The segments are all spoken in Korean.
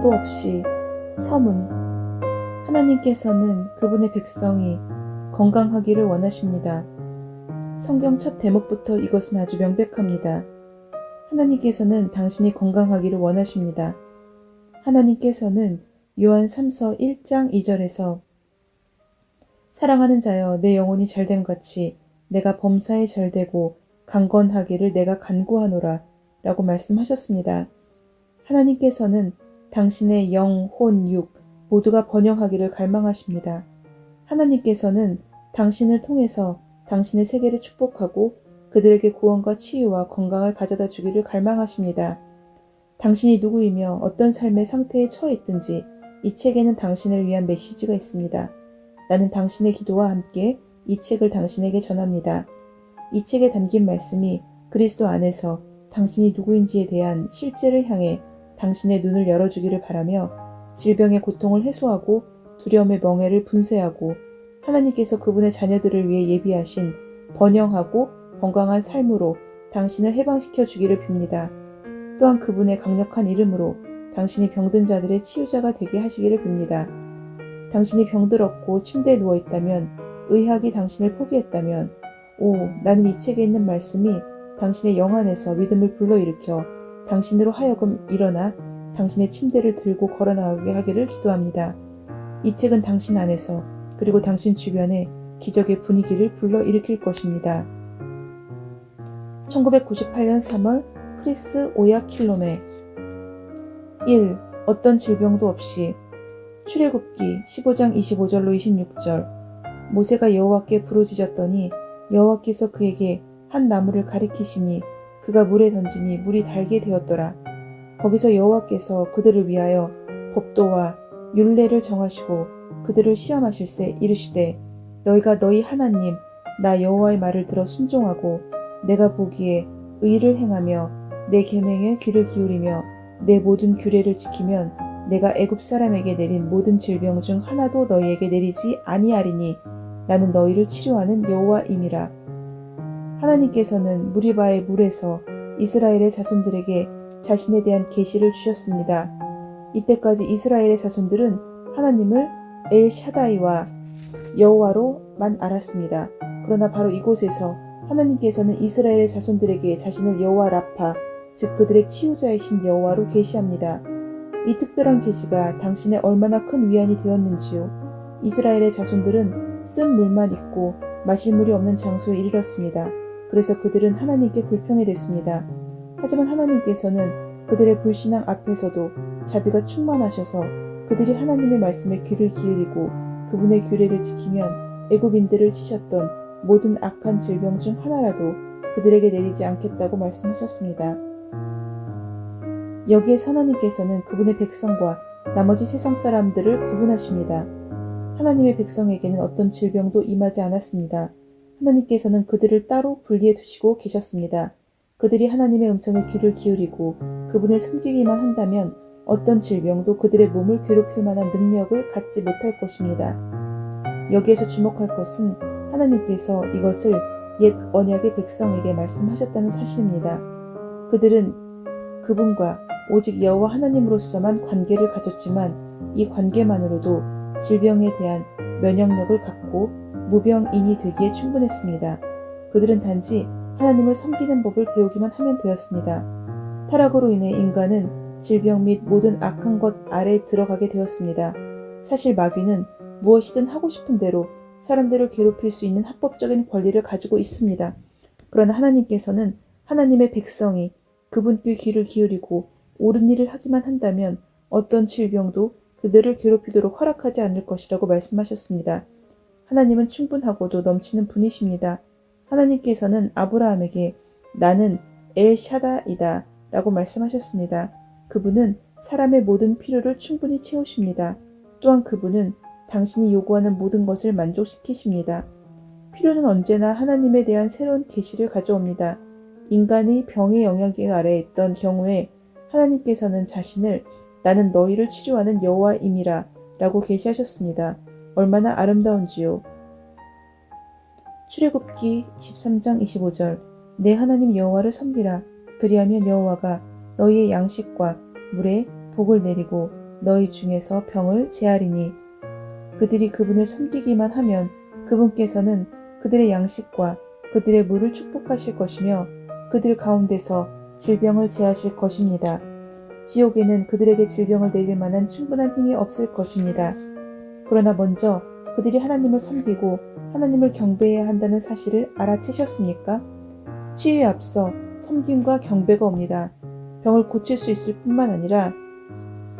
질병도 없이. 서문. 하나님께서는 그분의 백성이 건강하기를 원하십니다. 성경 첫 대목부터 이것은 아주 명백합니다. 하나님께서는 당신이 건강하기를 원하십니다. 하나님께서는 요한 3서 1장 2절에서 사랑하는 자여 내 영혼이 잘됨 같이 내가 범사에 잘되고 강건하기를 내가 간구하노라 라고 말씀하셨습니다. 하나님께서는 당신의 영, 혼, 육 모두가 번영하기를 갈망하십니다. 하나님께서는 당신을 통해서 당신의 세계를 축복하고 그들에게 구원과 치유와 건강을 가져다 주기를 갈망하십니다. 당신이 누구이며 어떤 삶의 상태에 처해 있든지 이 책에는 당신을 위한 메시지가 있습니다. 나는 당신의 기도와 함께 이 책을 당신에게 전합니다. 이 책에 담긴 말씀이 그리스도 안에서 당신이 누구인지에 대한 실제를 향해 당신의 눈을 열어주기를 바라며 질병의 고통을 해소하고 두려움의 멍에를 분쇄하고 하나님께서 그분의 자녀들을 위해 예비하신 번영하고 건강한 삶으로 당신을 해방시켜 주기를 빕니다. 또한 그분의 강력한 이름으로 당신이 병든 자들의 치유자가 되게 하시기를 빕니다. 당신이 병들었고 침대에 누워있다면, 의학이 당신을 포기했다면, 나는 이 책에 있는 말씀이 당신의 영 안에서 믿음을 불러일으켜 당신으로 하여금 일어나 당신의 침대를 들고 걸어나가게 하기를 기도합니다. 이 책은 당신 안에서 그리고 당신 주변에 기적의 분위기를 불러일으킬 것입니다. 1998년 3월 크리스 오야킬롬의 1. 어떤 질병도 없이. 출애굽기 15장 25절로 26절. 모세가 여호와께 부르짖었더니 여호와께서 그에게 한 나무를 가리키시니 그가 물에 던지니 물이 달게 되었더라. 거기서 여호와께서 그들을 위하여 법도와 율례를 정하시고 그들을 시험하실세 이르시되 너희가 너희 하나님 나 여호와의 말을 들어 순종하고 내가 보기에 의를 행하며 내 계명에 귀를 기울이며 내 모든 규례를 지키면 내가 애굽 사람에게 내린 모든 질병 중 하나도 너희에게 내리지 아니하리니 나는 너희를 치료하는 여호와임이라. 하나님께서는 무리바의 물에서 이스라엘의 자손들에게 자신에 대한 계시를 주셨습니다. 이때까지 이스라엘의 자손들은 하나님을 엘샤다이와 여호와로만 알았습니다. 그러나 바로 이곳에서 하나님께서는 이스라엘의 자손들에게 자신을 여호와 라파, 즉 그들의 치유자이신 여호와로 계시합니다. 이 특별한 계시가 당신에 얼마나 큰 위안이 되었는지요. 이스라엘의 자손들은 쓴 물만 있고 마실 물이 없는 장소에 이르렀습니다. 그래서 그들은 하나님께 불평이 됐습니다. 하지만 하나님께서는 그들의 불신앙 앞에서도 자비가 충만하셔서 그들이 하나님의 말씀에 귀를 기울이고 그분의 규례를 지키면 애굽인들을 치셨던 모든 악한 질병 중 하나라도 그들에게 내리지 않겠다고 말씀하셨습니다. 여기에서 하나님께서는 그분의 백성과 나머지 세상 사람들을 구분하십니다. 하나님의 백성에게는 어떤 질병도 임하지 않았습니다. 하나님께서는 그들을 따로 분리해 두시고 계셨습니다. 그들이 하나님의 음성에 귀를 기울이고 그분을 섬기기만 한다면 어떤 질병도 그들의 몸을 괴롭힐 만한 능력을 갖지 못할 것입니다. 여기에서 주목할 것은 하나님께서 이것을 옛 언약의 백성에게 말씀하셨다는 사실입니다. 그들은 그분과 오직 여호와 하나님으로서만 관계를 가졌지만 이 관계만으로도 질병에 대한 면역력을 갖고 무병인이 되기에 충분했습니다. 그들은 단지 하나님을 섬기는 법을 배우기만 하면 되었습니다. 타락으로 인해 인간은 질병 및 모든 악한 것 아래에 들어가게 되었습니다. 사실 마귀는 무엇이든 하고 싶은 대로 사람들을 괴롭힐 수 있는 합법적인 권리를 가지고 있습니다. 그러나 하나님께서는 하나님의 백성이 그분께 귀를 기울이고 옳은 일을 하기만 한다면 어떤 질병도 그들을 괴롭히도록 허락하지 않을 것이라고 말씀하셨습니다. 하나님은 충분하고도 넘치는 분이십니다. 하나님께서는 아브라함에게 나는 엘샤다이다 라고 말씀하셨습니다. 그분은 사람의 모든 필요를 충분히 채우십니다. 또한 그분은 당신이 요구하는 모든 것을 만족시키십니다. 필요는 언제나 하나님에 대한 새로운 계시를 가져옵니다. 인간이 병의 영향 아래에 있던 경우에 하나님께서는 자신을 나는 너희를 치료하는 여호와임이라 라고 계시하셨습니다. 얼마나 아름다운지요. 출애굽기 23장 25절 내 하나님 여호와를 섬기라. 그리하면 여호와가 너희의 양식과 물에 복을 내리고 너희 중에서 병을 제하리니 그들이 그분을 섬기기만 하면 그분께서는 그들의 양식과 그들의 물을 축복하실 것이며 그들 가운데서 질병을 제하실 것입니다. 지옥에는 그들에게 질병을 내릴 만한 충분한 힘이 없을 것입니다. 그러나 먼저 그들이 하나님을 섬기고 하나님을 경배해야 한다는 사실을 알아채셨습니까? 치유에 앞서 섬김과 경배가 옵니다. 병을 고칠 수 있을 뿐만 아니라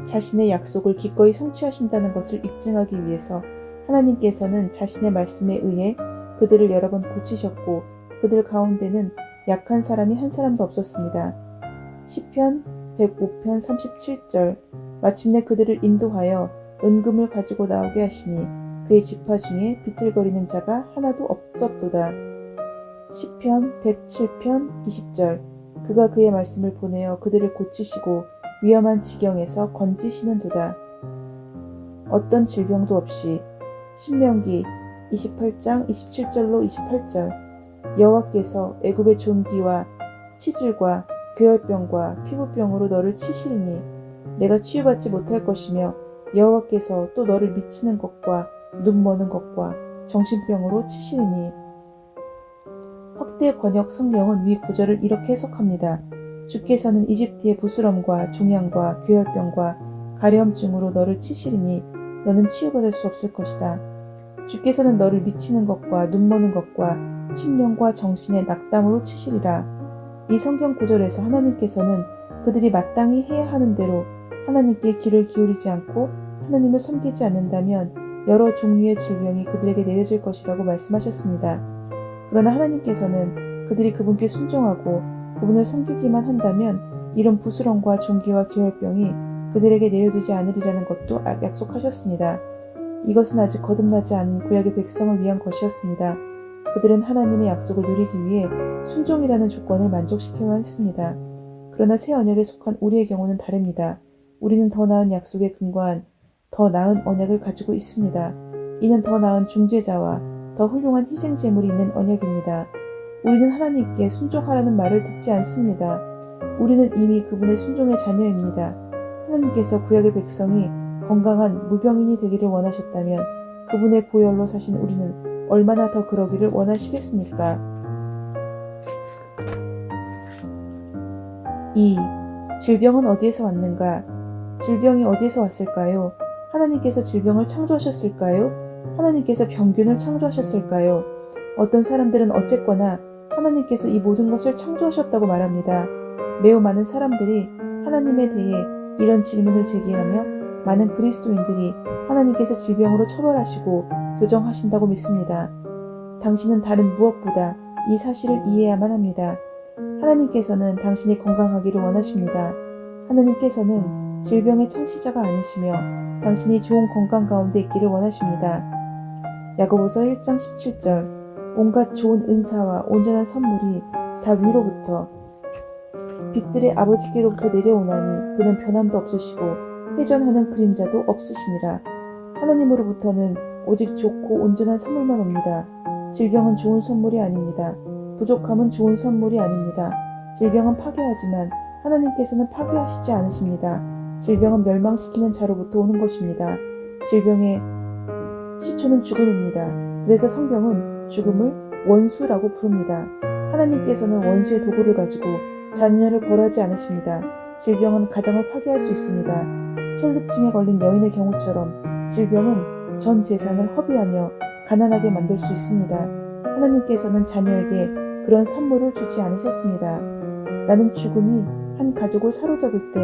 자신의 약속을 기꺼이 성취하신다는 것을 입증하기 위해서 하나님께서는 자신의 말씀에 의해 그들을 여러 번 고치셨고 그들 가운데는 약한 사람이 한 사람도 없었습니다. 시편 105편 37절 마침내 그들을 인도하여 은금을 가지고 나오게 하시니 그의 지파 중에 비틀거리는 자가 하나도 없었도다. 시편 107편 20절 그가 그의 말씀을 보내어 그들을 고치시고 위험한 지경에서 건지시는도다. 어떤 질병도 없이 신명기 28장 27절로 28절 여호와께서 애굽의 종기와 치질과 괴혈병과 피부병으로 너를 치시리니 내가 치유받지 못할 것이며 여호와께서 또 너를 미치는 것과 눈 머는 것과 정신병으로 치시리니 확대 번역 성경은 위 구절을 이렇게 해석합니다. 주께서는 이집트의 부스럼과 종양과 괴혈병과 가려움증으로 너를 치시리니 너는 치유받을 수 없을 것이다. 주께서는 너를 미치는 것과 눈 머는 것과 심령과 정신의 낙담으로 치시리라. 이 성경 구절에서 하나님께서는 그들이 마땅히 해야 하는 대로 하나님께 귀를 기울이지 않고 하나님을 섬기지 않는다면 여러 종류의 질병이 그들에게 내려질 것이라고 말씀하셨습니다. 그러나 하나님께서는 그들이 그분께 순종하고 그분을 섬기기만 한다면 이런 부스럼과 종기와 괴혈병이 그들에게 내려지지 않으리라는 것도 약속하셨습니다. 이것은 아직 거듭나지 않은 구약의 백성을 위한 것이었습니다. 그들은 하나님의 약속을 누리기 위해 순종이라는 조건을 만족시켜야 했습니다. 그러나 새 언약에 속한 우리의 경우는 다릅니다. 우리는 더 나은 약속에 근거한 더 나은 언약을 가지고 있습니다. 이는 더 나은 중재자와 더 훌륭한 희생 제물이 있는 언약입니다. 우리는 하나님께 순종하라는 말을 듣지 않습니다. 우리는 이미 그분의 순종의 자녀입니다. 하나님께서 구약의 백성이 건강한 무병인이 되기를 원하셨다면 그분의 보혈로 사신 우리는 얼마나 더 그러기를 원하시겠습니까? 2. 질병은 어디에서 왔는가? 질병이 어디에서 왔을까요? 하나님께서 질병을 창조하셨을까요? 하나님께서 병균을 창조하셨을까요? 어떤 사람들은 어쨌거나 하나님께서 이 모든 것을 창조하셨다고 말합니다. 매우 많은 사람들이 하나님에 대해 이런 질문을 제기하며 많은 그리스도인들이 하나님께서 질병으로 처벌하시고 교정하신다고 믿습니다. 당신은 다른 무엇보다 이 사실을 이해해야만 합니다. 하나님께서는 당신이 건강하기를 원하십니다. 하나님께서는 질병의 창시자가 아니시며 당신이 좋은 건강 가운데 있기를 원하십니다. 야고보서 1장 17절 온갖 좋은 은사와 온전한 선물이 다 위로부터 빛들의 아버지께로부터 내려오나니 그는 변함도 없으시고 회전하는 그림자도 없으시니라. 하나님으로부터는 오직 좋고 온전한 선물만 옵니다. 질병은 좋은 선물이 아닙니다. 부족함은 좋은 선물이 아닙니다. 질병은 파괴하지만 하나님께서는 파괴하시지 않으십니다. 질병은 멸망시키는 자로부터 오는 것입니다. 질병의 시초는 죽음입니다. 그래서 성경은 죽음을 원수라고 부릅니다. 하나님께서는 원수의 도구를 가지고 자녀를 벌하지 않으십니다. 질병은 가정을 파괴할 수 있습니다. 혈루증에 걸린 여인의 경우처럼 질병은 전 재산을 허비하며 가난하게 만들 수 있습니다. 하나님께서는 자녀에게 그런 선물을 주지 않으셨습니다. 나는 죽음이 한 가족을 사로잡을 때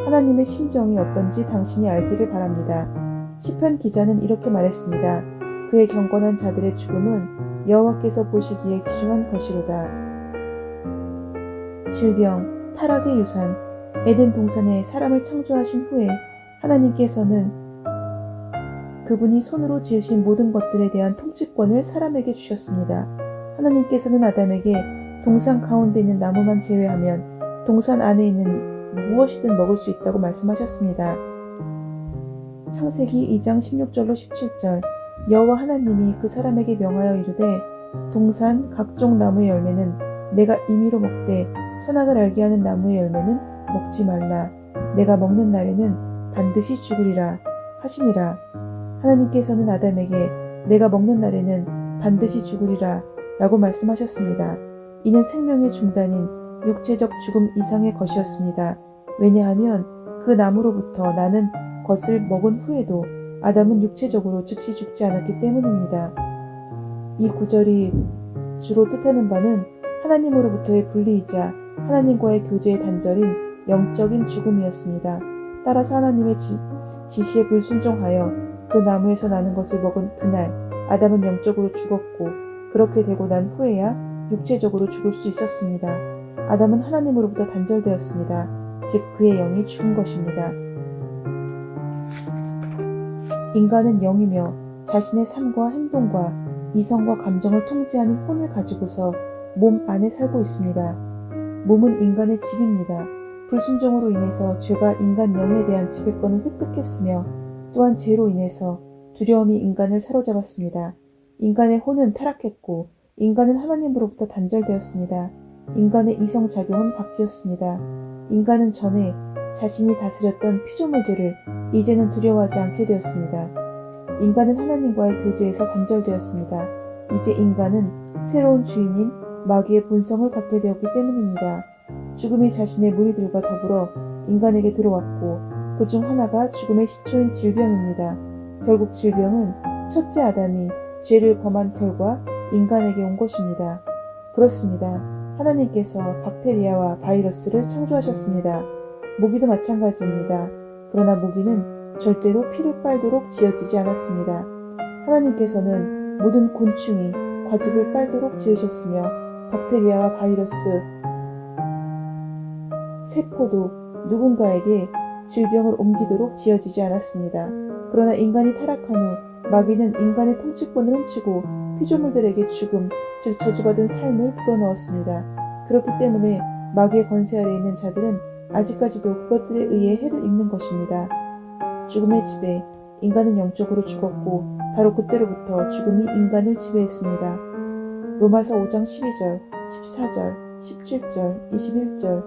하나님의 심정이 어떤지 당신이 알기를 바랍니다. 시편 기자는 이렇게 말했습니다. 그의 경건한 자들의 죽음은 여호와께서 보시기에 귀중한 것이로다. 질병, 타락의 유산, 에덴 동산에 사람을 창조하신 후에 하나님께서는 그분이 손으로 지으신 모든 것들에 대한 통치권을 사람에게 주셨습니다. 하나님께서는 아담에게 동산 가운데 있는 나무만 제외하면 동산 안에 있는 무엇이든 먹을 수 있다고 말씀하셨습니다. 창세기 2장 16절로 17절 여호와 하나님이 그 사람에게 명하여 이르되 동산 각종 나무의 열매는 내가 임의로 먹되 선악을 알게 하는 나무의 열매는 먹지 말라. 내가 먹는 날에는 반드시 죽으리라 하시니라. 하나님께서는 아담에게 내가 먹는 날에는 반드시 죽으리라 라고 말씀하셨습니다. 이는 생명의 중단인 육체적 죽음 이상의 것이었습니다. 왜냐하면 그 나무로부터 나는 것을 먹은 후에도 아담은 육체적으로 즉시 죽지 않았기 때문입니다. 이 구절이 주로 뜻하는 바는 하나님으로부터의 분리이자 하나님과의 교제의 단절인 영적인 죽음이었습니다. 따라서 하나님의 지시에 불순종하여 그 나무에서 나는 것을 먹은 그날 아담은 영적으로 죽었고, 그렇게 되고 난 후에야 육체적으로 죽을 수 있었습니다. 아담은 하나님으로부터 단절되었습니다. 즉 그의 영이 죽은 것입니다. 인간은 영이며 자신의 삶과 행동과 이성과 감정을 통제하는 혼을 가지고서 몸 안에 살고 있습니다. 몸은 인간의 집입니다. 불순종으로 인해서 죄가 인간 영에 대한 지배권을 획득했으며, 또한 죄로 인해서 두려움이 인간을 사로잡았습니다. 인간의 혼은 타락했고 인간은 하나님으로부터 단절되었습니다. 인간의 이성작용은 바뀌었습니다. 인간은 전에 자신이 다스렸던 피조물들을 이제는 두려워하지 않게 되었습니다. 인간은 하나님과의 교제에서 단절되었습니다. 이제 인간은 새로운 주인인 마귀의 본성을 갖게 되었기 때문입니다. 죽음이 자신의 무리들과 더불어 인간에게 들어왔고, 그 중 하나가 죽음의 시초인 질병입니다. 결국 질병은 첫째 아담이 죄를 범한 결과 인간에게 온 것입니다. 그렇습니다. 하나님께서 박테리아와 바이러스를 창조하셨습니다. 모기도 마찬가지입니다. 그러나 모기는 절대로 피를 빨도록 지어지지 않았습니다. 하나님께서는 모든 곤충이 과즙을 빨도록 지으셨으며, 박테리아와 바이러스, 세포도 누군가에게 질병을 옮기도록 지어지지 않았습니다. 그러나 인간이 타락한 후 마귀는 인간의 통치권을 훔치고 피조물들에게 죽음, 즉 저주받은 삶을 불어넣었습니다. 그렇기 때문에 마귀의 권세 아래에 있는 자들은 아직까지도 그것들에 의해 해를 입는 것입니다. 죽음의 지배, 인간은 영적으로 죽었고 바로 그때로부터 죽음이 인간을 지배했습니다. 로마서 5장 12절, 14절, 17절, 21절.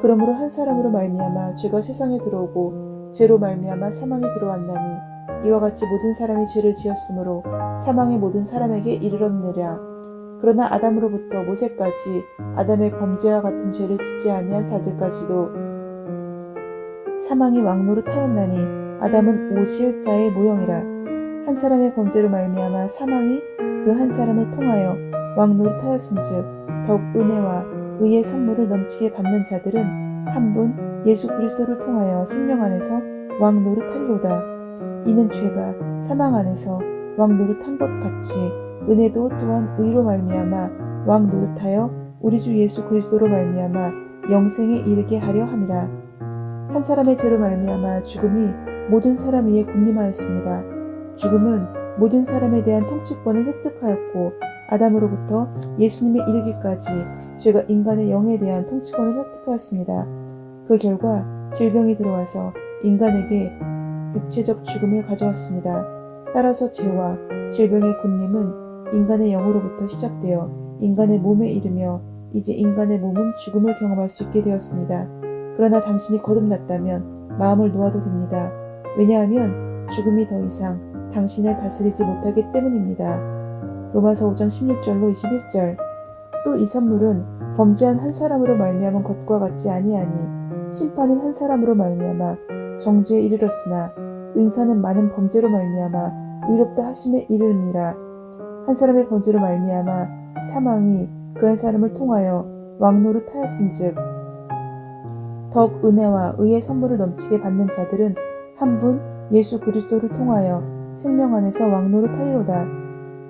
그러므로 한 사람으로 말미암아 죄가 세상에 들어오고 죄로 말미암아 사망이 들어왔나니, 이와 같이 모든 사람이 죄를 지었으므로 사망의 모든 사람에게 이르렀느라. 그러나 아담으로부터 모세까지 아담의 범죄와 같은 죄를 짓지 아니한 자들까지도 사망이 왕노릇하였나니, 아담은 오실 자의 모형이라. 한 사람의 범죄로 말미암아 사망이 그 한 사람을 통하여 왕노릇하였은즉, 더욱 은혜와 의의 선물을 넘치게 받는 자들은 한 분 예수 그리스도를 통하여 생명 안에서 왕노릇하리로다. 이는 죄가 사망 안에서 왕노릇한 것 같이 은혜도 또한 의로 말미암아 왕노릇하여 우리 주 예수 그리스도로 말미암아 영생에 이르게 하려 함이라. 한 사람의 죄로 말미암아 죽음이 모든 사람 위에 군림하였습니다. 죽음은 모든 사람에 대한 통치권을 획득하였고, 아담으로부터 예수님에 이르기까지 죄가 인간의 영에 대한 통치권을 획득하였습니다. 그 결과 질병이 들어와서 인간에게 육체적 죽음을 가져왔습니다. 따라서 죄와 질병의 군림은 인간의 영으로부터 시작되어 인간의 몸에 이르며, 이제 인간의 몸은 죽음을 경험할 수 있게 되었습니다. 그러나 당신이 거듭났다면 마음을 놓아도 됩니다. 왜냐하면 죽음이 더 이상 당신을 다스리지 못하기 때문입니다. 로마서 5장 16절로 21절. 또 이 선물은 범죄한 한 사람으로 말미암은 것과 같지 아니하니, 심판은 한 사람으로 말미암아 정죄에 이르렀으나 은사는 많은 범죄로 말미암아 의롭다 하심에 이르느니라. 한 사람의 범죄로 말미암아 사망이 그 한 사람을 통하여 왕노릇하였은즉, 더욱 은혜와 의의 선물을 넘치게 받는 자들은 한 분 예수 그리스도를 통하여 생명 안에서 왕노릇하리로다.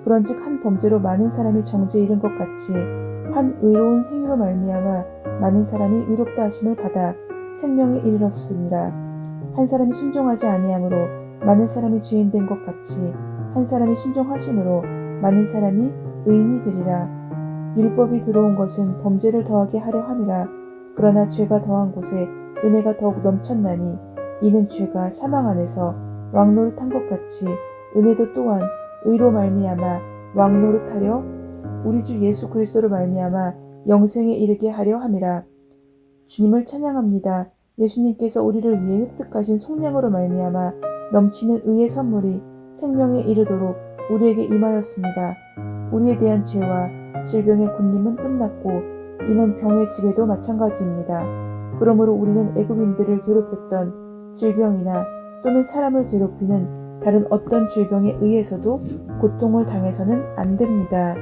그런즉 한 범죄로 많은 사람이 정죄에 이른 것 같이 한 의로운 행위로 말미암아 많은 사람이 의롭다 하심을 받아 생명에 이르렀으니라. 한 사람이 순종하지 아니함으로 많은 사람이 죄인 된 것 같이 한 사람이 순종하심으로 많은 사람이 의인이 되리라. 율법이 들어온 것은 범죄를 더하게 하려 함이라. 그러나 죄가 더한 곳에 은혜가 더욱 넘쳤나니, 이는 죄가 사망 안에서 왕노릇한 것 같이 은혜도 또한 의로 말미암아 왕노릇하려 우리 주 예수 그리스도로 말미암아 영생에 이르게 하려 함이라. 주님을 찬양합니다. 예수님께서 우리를 위해 획득하신 속량으로 말미암아 넘치는 의의 선물이 생명에 이르도록 우리에게 임하였습니다. 우리에 대한 죄와 질병의 군림은 끝났고 이는 병의 지배도 마찬가지입니다. 그러므로 우리는 애굽인들을 괴롭혔던 질병이나 또는 사람을 괴롭히는 다른 어떤 질병에 의해서도 고통을 당해서는 안 됩니다.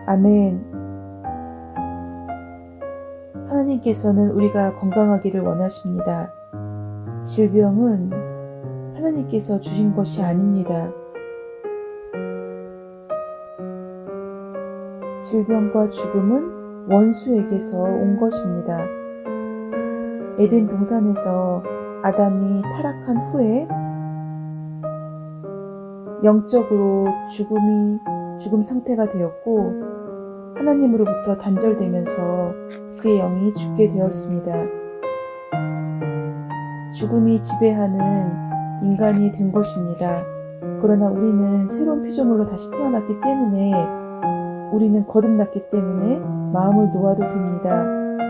아멘. 하나님께서는 우리가 건강하기를 원하십니다. 질병은 하나님께서 주신 것이 아닙니다. 질병과 죽음은 원수에게서 온 것입니다. 에덴 동산에서 아담이 타락한 후에 영적으로 죽음 상태가 되었고 하나님으로부터 단절되면서 그의 영이 죽게 되었습니다. 죽음이 지배하는 인간이 된 것입니다. 그러나 우리는 새로운 피조물로 다시 태어났기 때문에 우리는 거듭났기 때문에 마음을 놓아도 됩니다.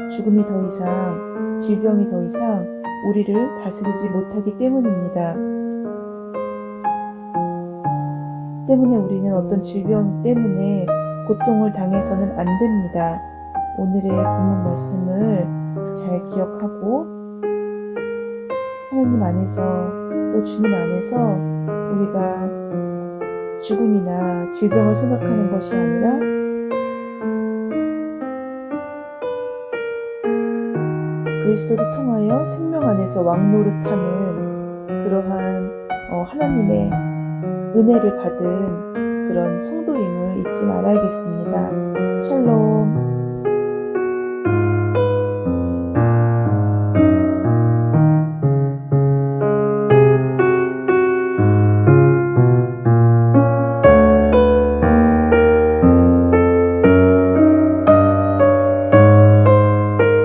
죽음이 더 이상, 질병이 더 이상 우리를 다스리지 못하기 때문입니다. 때문에 우리는 어떤 질병 때문에 고통을 당해서는 안 됩니다. 오늘의 본문 말씀을 잘 기억하고 하나님 안에서 또 주님 안에서 우리가 죽음이나 질병을 생각하는 것이 아니라 그리스도를 통하여 생명 안에서 왕노릇하는 그러한 하나님의 은혜를 받은 그런 성도임을 잊지 말아야겠습니다.